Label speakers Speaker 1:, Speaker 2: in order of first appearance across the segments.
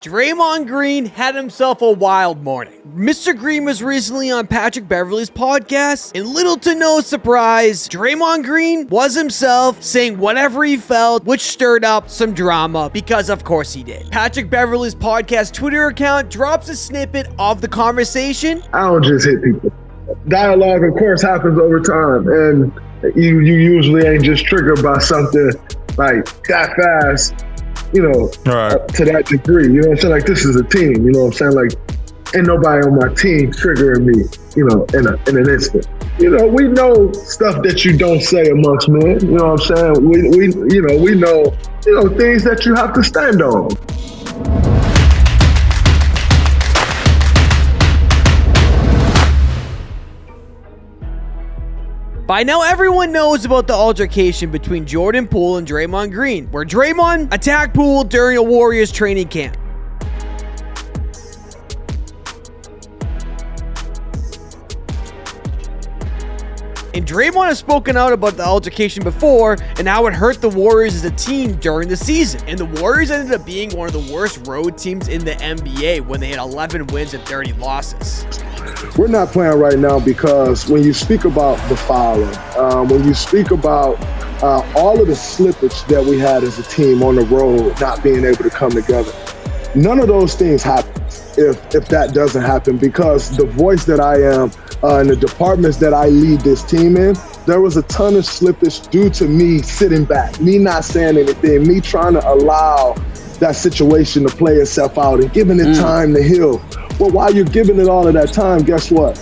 Speaker 1: Draymond Green had himself a wild morning. Mr. Green was recently on Patrick Beverley's podcast, and little to no surprise, Draymond Green was himself saying whatever he felt, which stirred up some drama, because of course he did. Patrick Beverley's podcast Twitter account drops a snippet of the conversation.
Speaker 2: I don't just hit people. Dialogue, of course, happens over time, and you usually ain't just triggered by something like that fast. To that degree, you know what I'm saying? Like, this is a team, you know what I'm saying? Like, ain't nobody on my team triggering me, in an instant. We know stuff that you don't say amongst men, you know what I'm saying? We know things that you have to stand on.
Speaker 1: By now, everyone knows about the altercation between Jordan Poole and Draymond Green, where Draymond attacked Poole during a Warriors training camp. And Draymond has spoken out about the altercation before and how it hurt the Warriors as a team during the season. And the Warriors ended up being one of the worst road teams in the NBA when they had 11 wins and 30 losses.
Speaker 2: We're not playing right now because when you speak about the fouling, when you speak about all of the slippage that we had as a team on the road, not being able to come together, none of those things happen if that doesn't happen, because the voice that I am and the departments that I lead this team in, there was a ton of slippage due to me sitting back, me not saying anything, me trying to allow that situation to play itself out and giving it time to heal. Well, while you're giving it all of that time, guess what?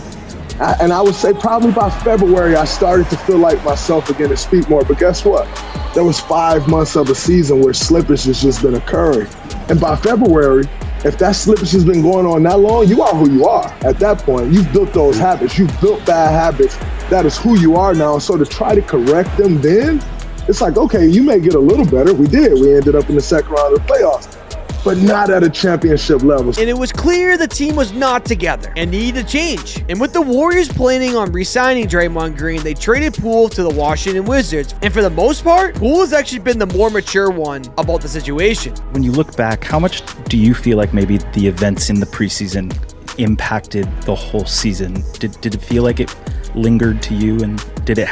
Speaker 2: I would say probably by February, I started to feel like myself again and speak more. But guess what? There was 5 months of a season where slippage has just been occurring. And by February, if that slippage has been going on that long, you are who you are. At that point, you've built those habits. You've built bad habits. That is who you are now. So to try to correct them then, it's like, okay, you may get a little better. We did. We ended up in the second round of the playoffs, but not at a championship level.
Speaker 1: And it was clear the team was not together and needed to change. And with the Warriors planning on re-signing Draymond Green, they traded Poole to the Washington Wizards. And for the most part, Poole has actually been the more mature one about the situation.
Speaker 3: When you look back, how much do you feel like maybe the events in the preseason impacted the whole season? Did it feel like it lingered to you? And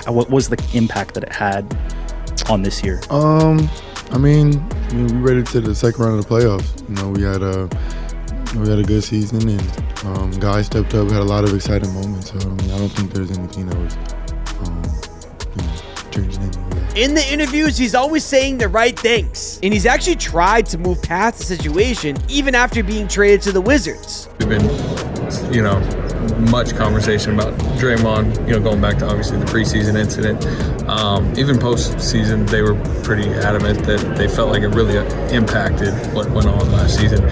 Speaker 3: what was the impact that it had on this year?
Speaker 4: We ready to the second round of the playoffs. We had a good season, and guys stepped up, had a lot of exciting moments. So I don't think there's anything that was changing anything.
Speaker 1: In the interviews, he's always saying the right things, and he's actually tried to move past the situation even after being traded to the Wizards.
Speaker 5: We've been, much conversation about Draymond, going back to obviously the preseason incident. Even postseason, they were pretty adamant that they felt like it really impacted what went on last season.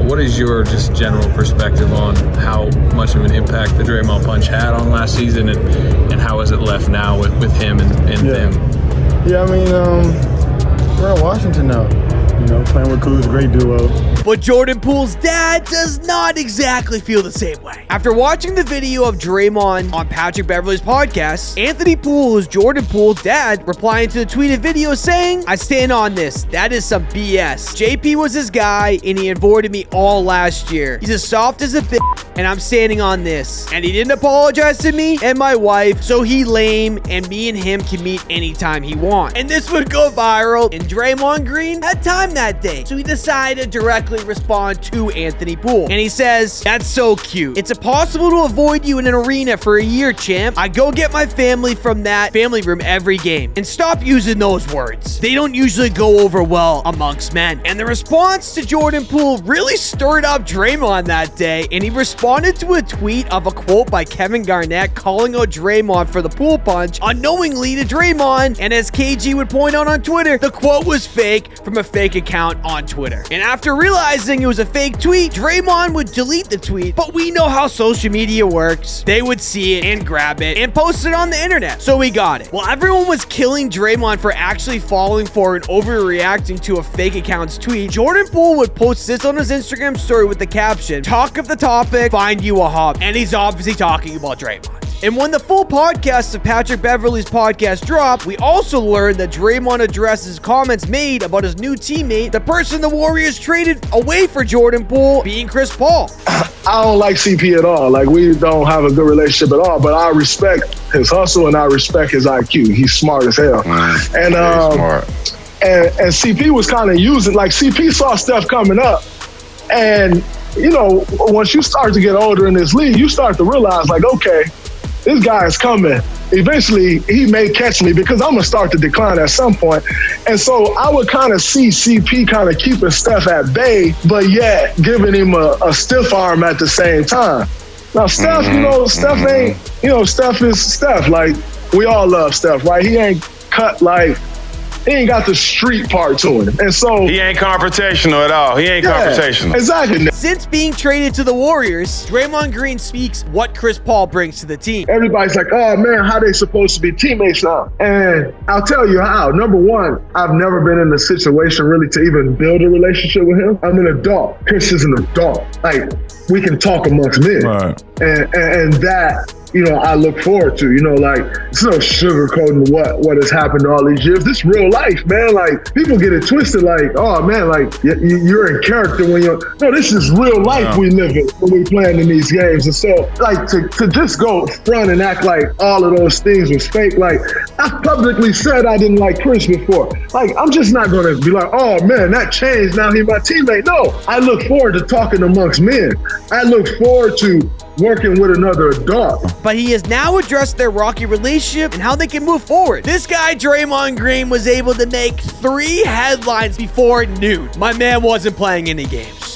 Speaker 5: What is your just general perspective on how much of an impact the Draymond punch had on last season, and how is it left now with him and them?
Speaker 4: Yeah, we're in Washington now. Playing with Kuz, great duo.
Speaker 1: But Jordan Poole's dad does not exactly feel the same way. After watching the video of Draymond on Patrick Beverley's podcast, Anthony Poole, who's Jordan Poole's dad, replying to the tweeted video saying, "I stand on this. That is some BS. JP was his guy, and he avoided me all last year. He's as soft as a bitch, and I'm standing on this. And he didn't apologize to me and my wife, so he lame, and me and him can meet anytime he wants." And this would go viral, and Draymond Green had time that day, so he decided to directly respond to Anthony Poole. And he says, "That's so cute. It's impossible to avoid you in an arena for a year, champ. I go get my family from that family room every game. And stop using those words. They don't usually go over well amongst men." And the response to Jordan Poole really stirred up Draymond that day, and he responded to a tweet of a quote by Kevin Garnett calling out Draymond for the Poole punch unknowingly to Draymond. And as KG would point out on Twitter, the quote was fake from a fake account on Twitter. And after realizing it was a fake tweet, Draymond would delete the tweet, but we know how social media works. They would see it and grab it and post it on the internet, so we got it. While everyone was killing Draymond for actually falling for and overreacting to a fake account's tweet, Jordan Poole would post this on his Instagram story with the caption, "Talk of the topic, find you a hobby." And he's obviously talking about Draymond. And when the full podcast of Patrick Beverley's podcast dropped, we also learned that Draymond addresses comments made about his new teammate, the person the Warriors traded away for Jordan Poole, being Chris Paul.
Speaker 2: I don't like CP at all. Like, we don't have a good relationship at all, but I respect his hustle and I respect his IQ. He's smart as hell. And
Speaker 6: smart.
Speaker 2: And CP was kind of using, like, CP saw Steph coming up. And, you know, once you start to get older in this league, you start to realize, like, okay, this guy is coming. Eventually, he may catch me because I'm going to start to decline at some point. And so I would kind of see CP kind of keeping Steph at bay, but yet giving him a stiff arm at the same time. Now, Steph, you know, Steph ain't, you know, Steph is Steph. Like, we all love Steph, right? He ain't cut like, he ain't got the street part to him. And so
Speaker 6: he ain't confrontational at all. He ain't confrontational.
Speaker 2: Exactly.
Speaker 1: Since being traded to the Warriors, Draymond Green speaks what Chris Paul brings to the team.
Speaker 2: Everybody's like, oh man, how they supposed to be teammates now? And I'll tell you how. Number one, I've never been in a situation really to even build a relationship with him. I'm an adult. Chris is an adult. Like, we can talk amongst men.
Speaker 6: Right.
Speaker 2: And that, you know, I look forward to, you know, like, it's no sugarcoating what has happened all these years. This real life, man. Like, people get it twisted, like, oh man, like, you're in character when you're, no, this is real life we live in when we playing in these games. And so, like, to just go front and act like all of those things was fake, like, I publicly said I didn't like Chris before. Like, I'm just not gonna be like, oh man, that changed, now he's my teammate. No, I look forward to talking amongst men. I look forward to working with another adult.
Speaker 1: But he has now addressed their rocky relationship and how they can move forward. This guy, Draymond Green, was able to make 3 headlines before noon. My man wasn't playing any games.